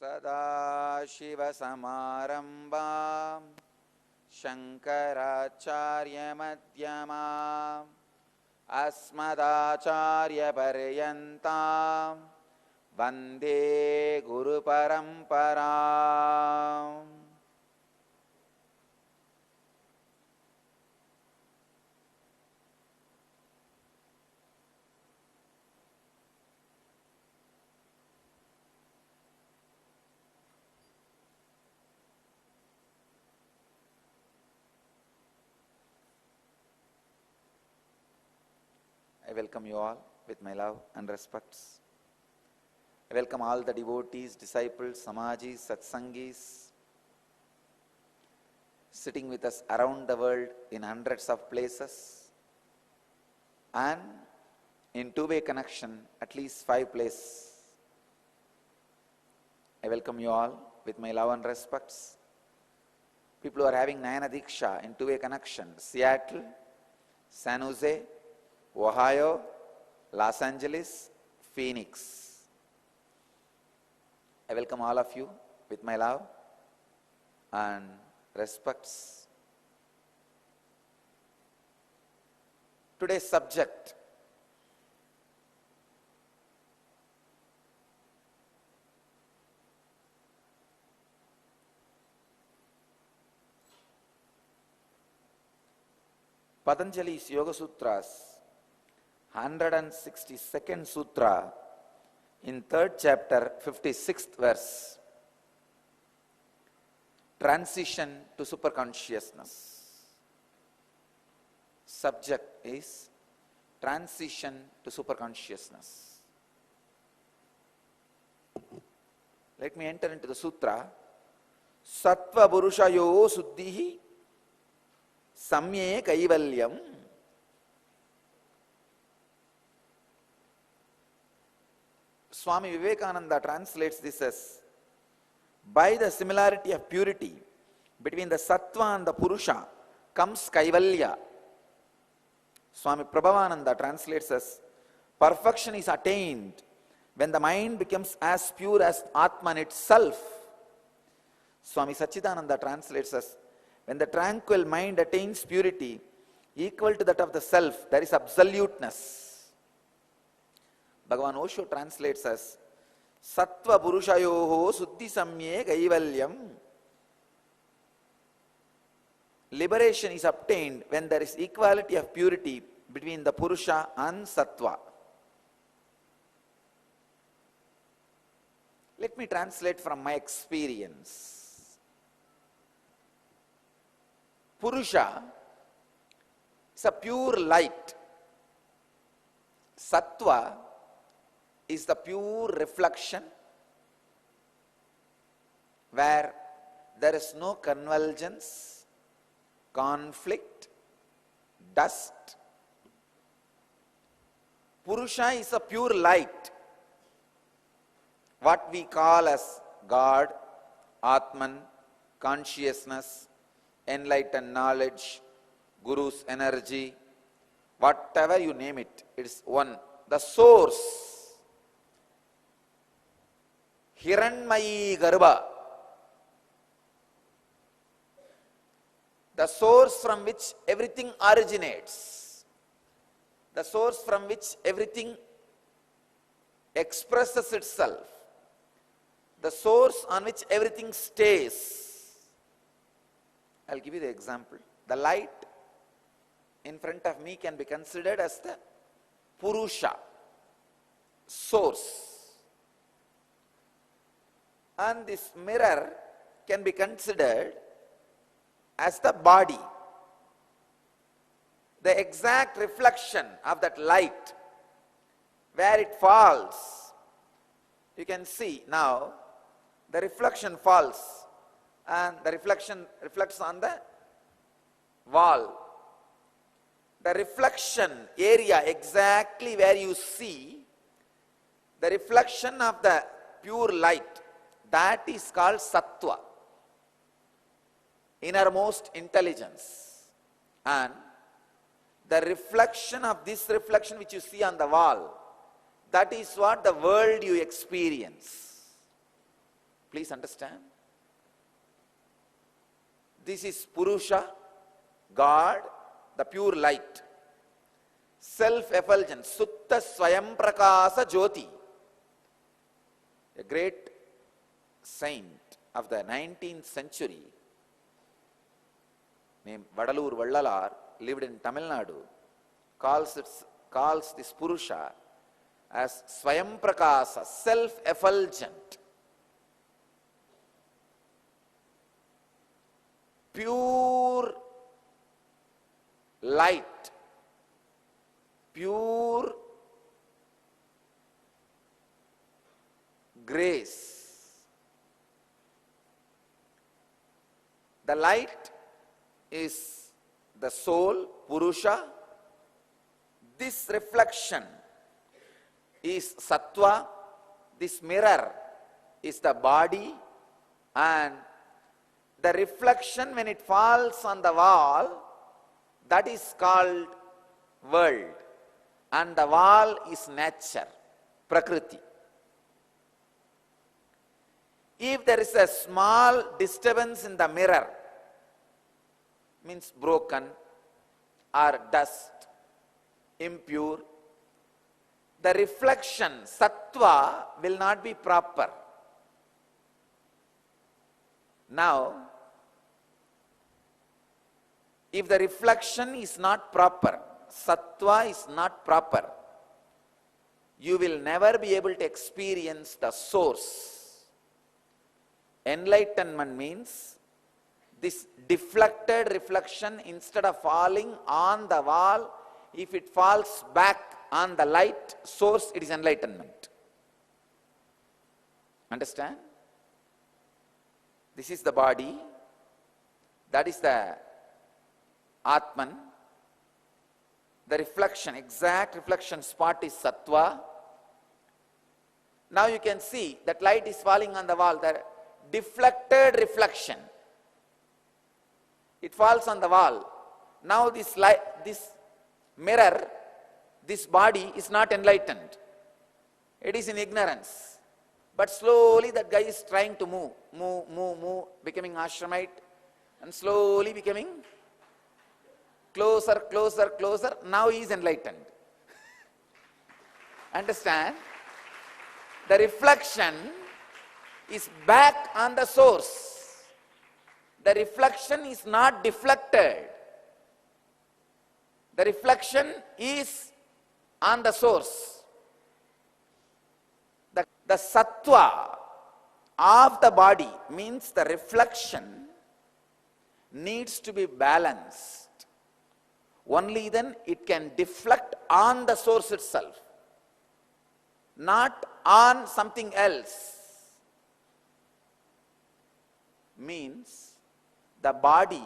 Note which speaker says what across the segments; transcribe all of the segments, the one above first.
Speaker 1: सदाशिवसमारम्भां शङ्कराचार्यमध्यमाम् अस्मदाचार्यपर्यन्तां वन्दे गुरुपरम्पराम्। I welcome you all with my love and respects. I welcome all the devotees, disciples, samajis, satsangis, sitting with us around the world in hundreds of places and in two-way connection, at least 5 places. I welcome you all with my love and respects. People who are having Nayana Diksha in two-way connection, Seattle, San Jose, Ohio, Los Angeles, Phoenix. I welcome all of you with my love and respects. Today's subject, Patanjali's Yoga Sutras, 162nd Sutra, in 3rd chapter, 56th verse, transition to superconsciousness. Subject is transition to superconsciousness. Let me enter into the sutra. Sattva Purushayo Suddhihi Samye Kaivalyam. Swami Vivekananda translates this as, by the similarity of purity between the sattva and the purusha comes kaivalya. Swami Prabhavananda translates as, perfection is attained when the mind becomes as pure as Atman itself. Swami Sachidananda translates as, when the tranquil mind attains purity equal to that of the self, there is absoluteness. Bhagavan Osho translates as, Sattva Purushayoho Suddhi Samye Kaivalyam. Liberation is obtained when there is equality of purity between the Purusha and Sattva. Let me translate from my experience. Purusha is a pure light. Sattva is the pure reflection where there is no convergence, conflict, dust. Purusha is a pure light, what we call as God, Atman, consciousness, enlightened knowledge, Guru's energy, whatever you name it, it is one. The source, Hiranmayi Garbha, the source from which everything originates, the source from which everything expresses itself, the source on which everything stays. I'll give you the example. The light in front of me can be considered as the Purusha, source. And this mirror can be considered as the body, the exact reflection of that light where it falls. You can see now the reflection falls and the reflection reflects on the wall. The reflection area exactly where you see the reflection of the pure light, that is called sattva, innermost intelligence. And the reflection of this reflection which you see on the wall, that is what the world you experience. Please understand. This is Purusha, God, the pure light. Self-effulgent, Sutta Swayam Prakasa Jyoti. A great saint of the 19th century named Vadalur Vallalar lived in Tamil Nadu, calls this Purusha as Swayam Prakasa, self-effulgent, pure light, pure grace. The light is the soul, Purusha. This reflection is Sattva. This mirror is the body, and the reflection, when it falls on the wall, that is called world, and the wall is nature, Prakriti. If there is a small disturbance in the mirror, means broken or dust, impure, the reflection, Sattva, will not be proper. Now, if the reflection is not proper, Sattva is not proper, you will never be able to experience the source. Enlightenment means this deflected reflection, instead of falling on the wall, if it falls back on the light source, it is enlightenment. Understand? This is the body, that is the Atman. The reflection, exact reflection spot is Sattva. Now you can see that light is falling on the wall, the deflected reflection. It falls on the wall. Now this light, this mirror, this body is not enlightened. It is in ignorance. But slowly that guy is trying to move, becoming ashramite, and slowly becoming closer. Now he is enlightened. Understand? The reflection is back on the source. The reflection is not deflected. The reflection is on the source. The Sattva of the body means the reflection needs to be balanced. Only then it can deflect on the source itself, not on something else. Means the body,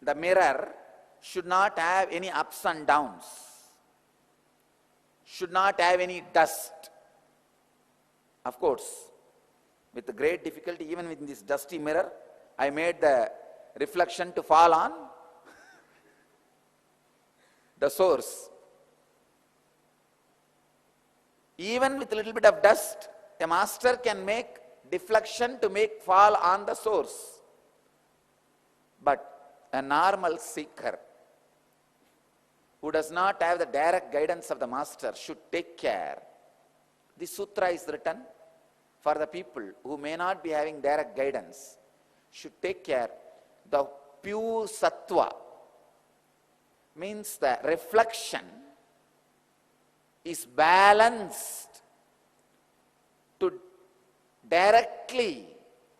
Speaker 1: the mirror, should not have any ups and downs, should not have any dust. Of course, with the great difficulty, even with this dusty mirror, I made the reflection to fall on the source. Even with a little bit of dust, a master can make deflection to make fall on the source. But a normal seeker who does not have the direct guidance of the master should take care. This sutra is written for the people who may not be having direct guidance, should take care. The pure Sattva means the reflection is balanced to directly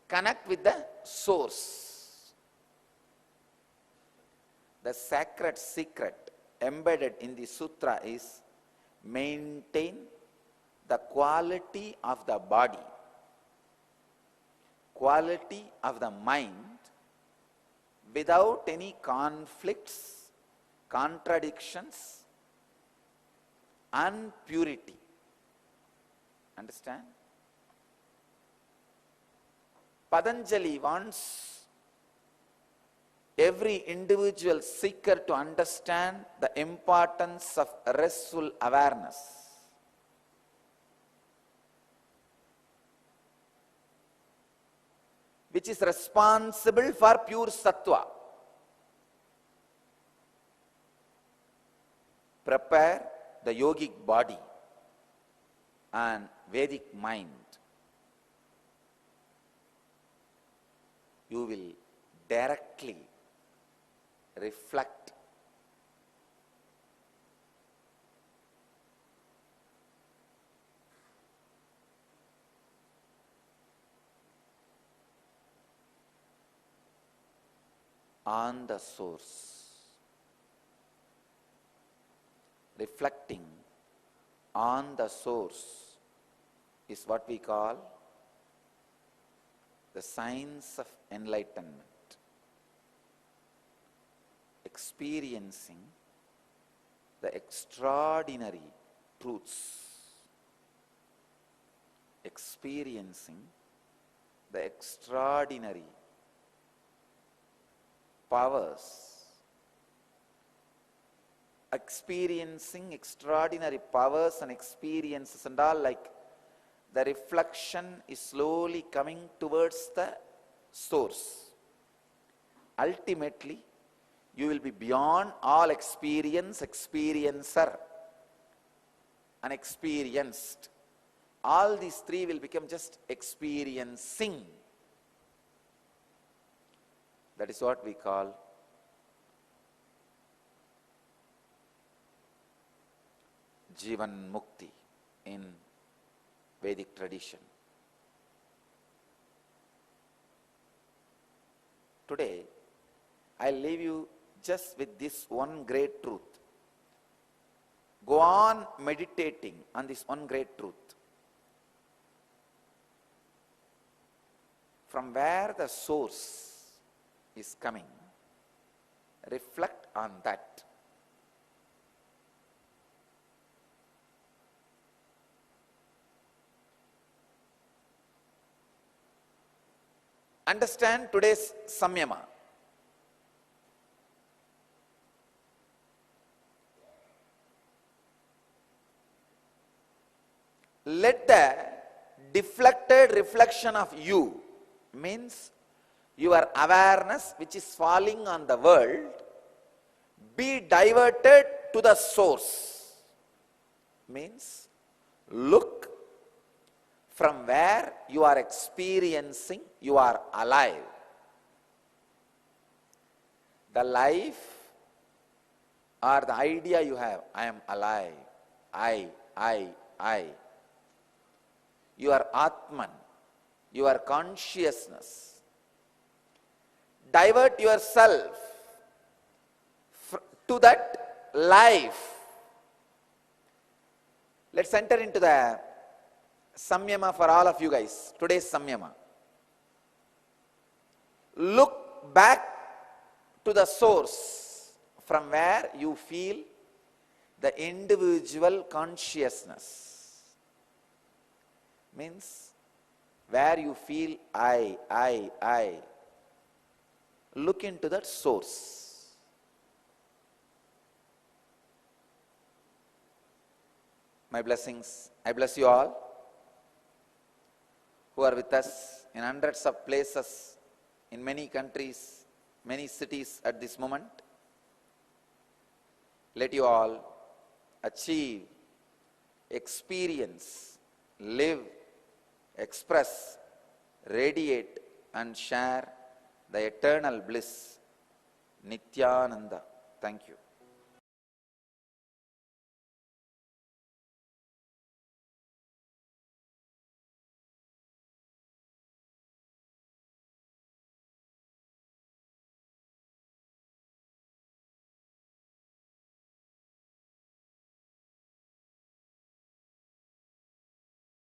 Speaker 1: connect with the source. The sacred secret embedded in the sutra is maintain the quality of the body, quality of the mind, without any conflicts, contradictions, and purity. Understand? Patanjali wants every individual seeker to understand the importance of restful awareness. which is responsible for pure sattva. Prepare the yogic body and Vedic mind. You will directly reflect on the source. Reflecting on the source is what we call the science of enlightenment. Experiencing the extraordinary truths. Experiencing the extraordinary powers. Experiencing extraordinary powers and experiences and all, like the reflection is slowly coming towards the source. Ultimately, you will be beyond all experience, experiencer, and experienced. All these three will become just experiencing. That is what we call Jivan Mukti in Vedic tradition. Today, I'll leave you just with this one great truth. Go on meditating on this one great truth. From where the source is coming, reflect on that. Understand today's samyama. Let the deflected reflection of you, means your awareness which is falling on the world, be diverted to the source. Means look from where you are experiencing, you are alive. The life or the idea you have, I am alive, I. Your Atman, your consciousness. Divert yourself to that life. Let's enter into the samyama for all of you guys. Today's samyama. Look back to the source from where you feel the individual consciousness. Means where you feel I. Look into that source. My blessings. I bless you all who are with us in hundreds of places, in many countries, many cities at this moment. Let you all achieve, experience, live, express, radiate and share the eternal bliss, Nityananda. Thank you.